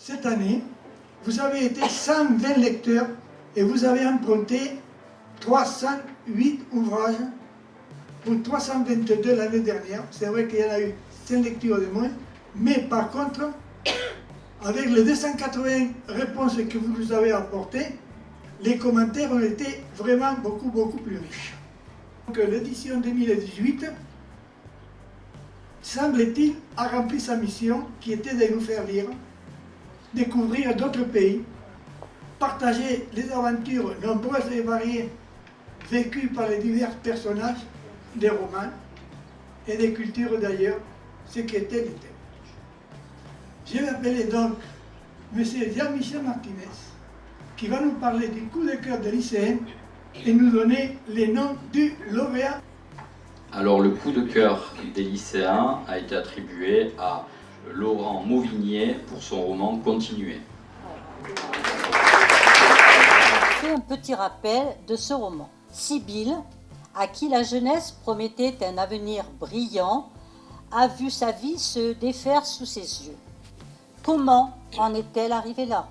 Cette année, vous avez été 120 lecteurs et vous avez emprunté 308 ouvrages pour 322 l'année dernière. C'est vrai qu'il y en a eu 5 lectures de moins, mais par contre, avec les 280 réponses que vous nous avez apportées, les commentaires ont été vraiment beaucoup plus riches. Donc l'édition 2018, semble-t-il, a rempli sa mission qui était de nous faire lire, découvrir d'autres pays, partager les aventures nombreuses et variées vécues par les divers personnages des romans et des cultures d'ailleurs, ce qui était l'était. Je vais appeler donc M. Jean-Michel Martinez, qui va nous parler du coup de cœur des lycéens et nous donner les noms du lauréat. Alors le coup de cœur des lycéens a été attribué à Laurent Mauvigné pour son roman Continuer. Je fais un petit rappel de ce roman. Sibylle, à qui la jeunesse promettait un avenir brillant, a vu sa vie se défaire sous ses yeux. Comment en est-elle arrivée là?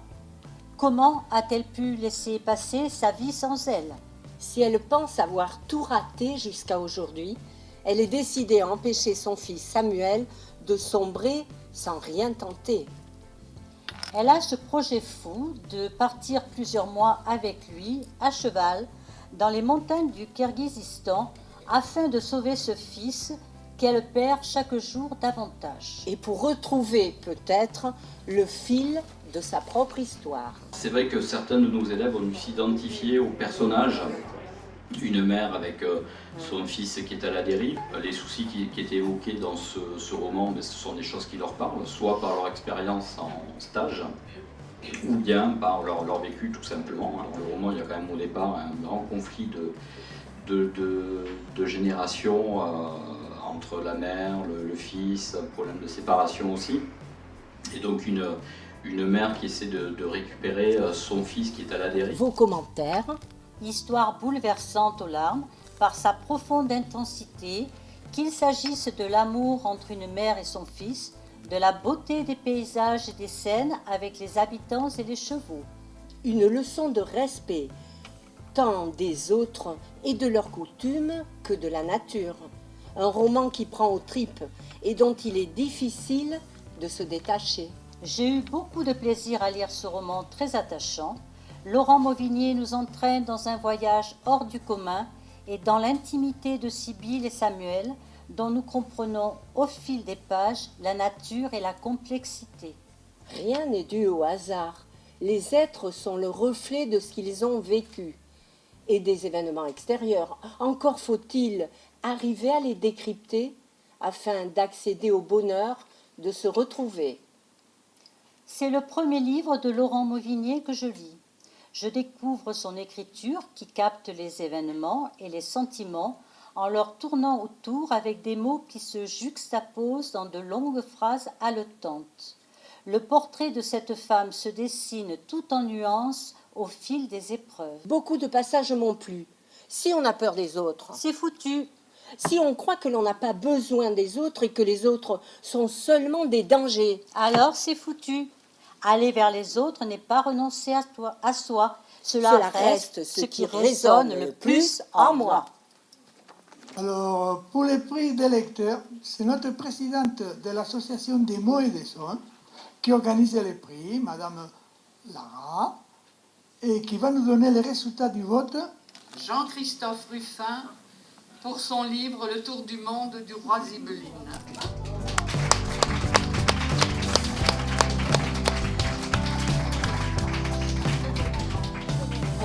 Comment a-t-elle pu laisser passer sa vie sans elle? Si elle pense avoir tout raté jusqu'à aujourd'hui, elle est décidée à empêcher son fils Samuel de sombrer sans rien tenter. Elle a ce projet fou de partir plusieurs mois avec lui, à cheval, dans les montagnes du Kirghizistan, afin de sauver ce fils qu'elle perd chaque jour davantage. Et pour retrouver peut-être le fil de sa propre histoire. C'est vrai que certains de nos élèves ont dû s'identifier au personnage. Une mère avec son fils qui est à la dérive. Les soucis qui étaient évoqués dans ce roman, ce sont des choses qui leur parlent, soit par leur expérience en stage, ou bien par leur vécu tout simplement. Dans le roman, il y a quand même au départ un grand conflit de génération entre la mère, le fils, un problème de séparation aussi. Et donc une mère qui essaie de récupérer son fils qui est à la dérive. Vos commentaires? Histoire bouleversante aux larmes par sa profonde intensité, qu'il s'agisse de l'amour entre une mère et son fils, de la beauté des paysages et des scènes avec les habitants et les chevaux. Une leçon de respect, tant des autres et de leurs coutumes que de la nature. Un roman qui prend aux tripes et dont il est difficile de se détacher. J'ai eu beaucoup de plaisir à lire ce roman très attachant. Laurent Mauvigné nous entraîne dans un voyage hors du commun et dans l'intimité de Sibylle et Samuel, dont nous comprenons au fil des pages la nature et la complexité. Rien n'est dû au hasard. Les êtres sont le reflet de ce qu'ils ont vécu et des événements extérieurs. Encore faut-il arriver à les décrypter afin d'accéder au bonheur de se retrouver. C'est le premier livre de Laurent Mauvigné que je lis. Je découvre son écriture qui capte les événements et les sentiments en leur tournant autour avec des mots qui se juxtaposent dans de longues phrases haletantes. Le portrait de cette femme se dessine tout en nuances au fil des épreuves. Beaucoup de passages m'ont plu. Si on a peur des autres, C'est foutu. si on croit que l'on n'a pas besoin des autres et que les autres sont seulement des dangers, Alors c'est foutu. Aller vers les autres n'est pas renoncer à soi. Cela reste ce qui résonne le plus en moi. Alors, pour les prix des lecteurs, c'est notre présidente de l'association des mots et des sons qui organise les prix, Madame Lara, et qui va nous donner les résultats du vote. Jean-Christophe Ruffin pour son livre Le Tour du monde du roi Zibelline.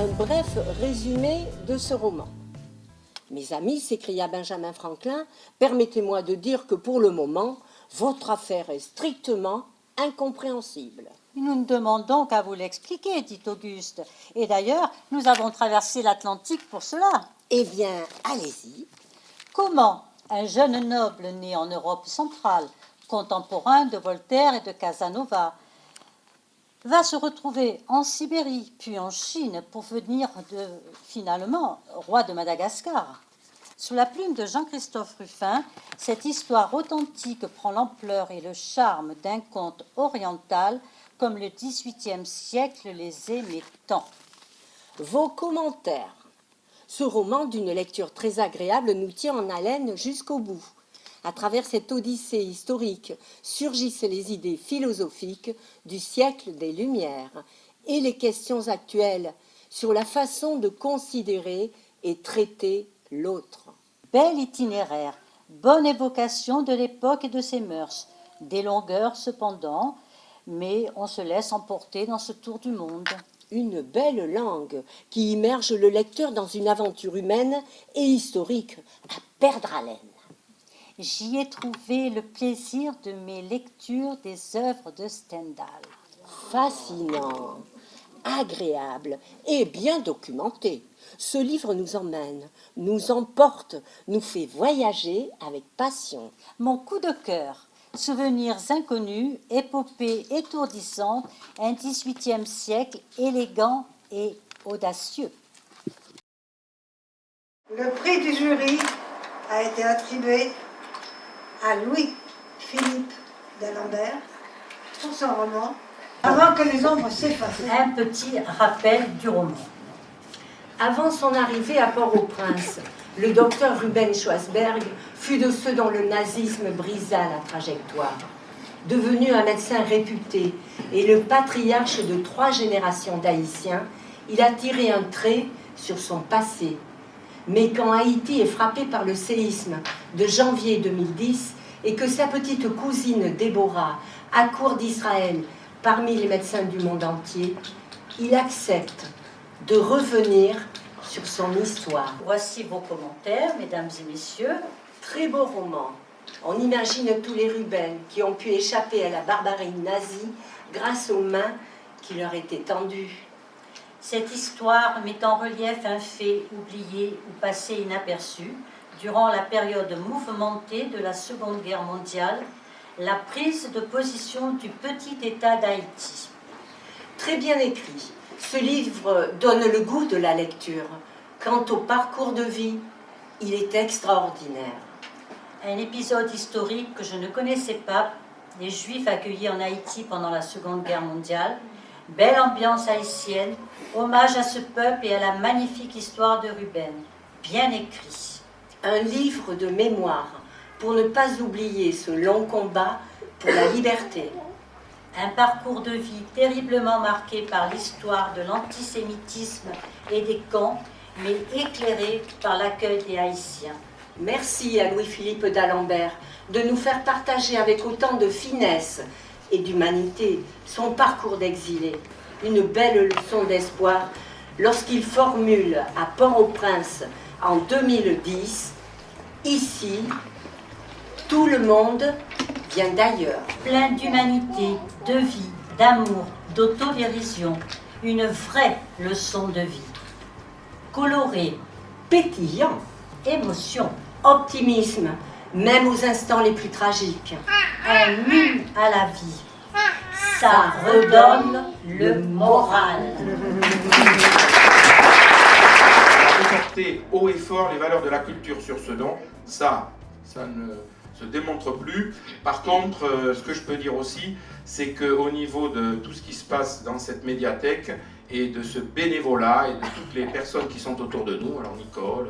un bref résumé de ce roman. Mes amis, s'écria Benjamin Franklin, permettez-moi de dire que pour le moment, votre affaire est strictement incompréhensible. Nous ne demandons qu'à vous l'expliquer, dit Auguste. Et d'ailleurs, nous avons traversé l'Atlantique pour cela. Eh bien, allez-y. Comment un jeune noble né en Europe centrale, contemporain de Voltaire et de Casanova, va se retrouver en Sibérie, puis en Chine, pour venir finalement roi de Madagascar. Sous la plume de Jean-Christophe Ruffin, cette histoire authentique prend l'ampleur et le charme d'un conte oriental comme le XVIIIe siècle les aimait tant. Vos commentaires. Ce roman, d'une lecture très agréable, nous tient en haleine jusqu'au bout. À travers cette odyssée historique surgissent les idées philosophiques du siècle des Lumières et les questions actuelles sur la façon de considérer et traiter l'autre. Bel itinéraire, bonne évocation de l'époque et de ses mœurs. Des longueurs cependant, mais on se laisse emporter dans ce tour du monde. Une belle langue qui immerge le lecteur dans une aventure humaine et historique à perdre haleine. J'y ai trouvé le plaisir de mes lectures des œuvres de Stendhal. Fascinant, agréable et bien documenté. Ce livre nous emmène, nous emporte, nous fait voyager avec passion. Mon coup de cœur, souvenirs inconnus, épopée étourdissante, un XVIIIe siècle élégant et audacieux. Le prix du jury a été attribué à Louis-Philippe d'Alembert pour son roman « Avant que les ombres s'effacent ». Un petit rappel du roman. Avant son arrivée à Port-au-Prince, le docteur Ruben Schwarzberg fut de ceux dont le nazisme brisa la trajectoire. Devenu un médecin réputé et le patriarche de 3 générations d'Haïtiens, il a tiré un trait sur son passé. Mais quand Haïti est frappé par le séisme de janvier 2010 et que sa petite cousine Déborah accourt d'Israël parmi les médecins du monde entier, il accepte de revenir sur son histoire. Voici vos commentaires, mesdames et messieurs. Très beau roman. On imagine tous les Ruben qui ont pu échapper à la barbarie nazie grâce aux mains qui leur étaient tendues. Cette histoire met en relief un fait oublié ou passé inaperçu durant la période mouvementée de la Seconde Guerre mondiale, la prise de position du petit État d'Haïti. Très bien écrit. Ce livre donne le goût de la lecture. Quant au parcours de vie, il est extraordinaire. Un épisode historique que je ne connaissais pas, les Juifs accueillis en Haïti pendant la Seconde Guerre mondiale, belle ambiance haïtienne, hommage à ce peuple et à la magnifique histoire de Ruben, bien écrit. Un livre de mémoire pour ne pas oublier ce long combat pour la liberté. Un parcours de vie terriblement marqué par l'histoire de l'antisémitisme et des camps, mais éclairé par l'accueil des Haïtiens. Merci à Louis-Philippe d'Alembert de nous faire partager avec autant de finesse et d'humanité son parcours d'exilé. Une belle leçon d'espoir lorsqu'il formule à Port-au-Prince en 2010 « Ici, tout le monde vient d'ailleurs ». Plein d'humanité, de vie, d'amour, d'autodérision, une vraie leçon de vie. Coloré, Pétillant, émotion, optimisme, même aux instants les plus tragiques. un hymne à la vie. Ça redonne le moral. Porter haut et fort les valeurs de la culture sur ce don, ça ne se démontre plus. Par contre, ce que je peux dire aussi, c'est qu'au niveau de tout ce qui se passe dans cette médiathèque et de ce bénévolat et de toutes les personnes qui sont autour de nous, alors Nicole,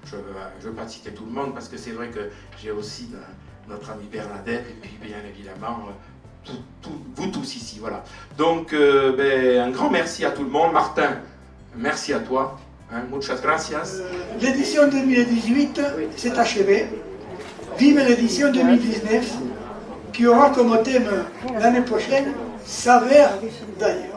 je ne veux pas citer tout le monde parce que c'est vrai que j'ai aussi notre amie Bernadette et puis bien évidemment vous tous ici, voilà. Donc un grand merci à tout le monde. Martin, merci à toi. Muchas gracias. L'édition 2018 s'est achevée. Vive l'édition 2019 qui aura comme thème l'année prochaine Saveur d'ailleurs.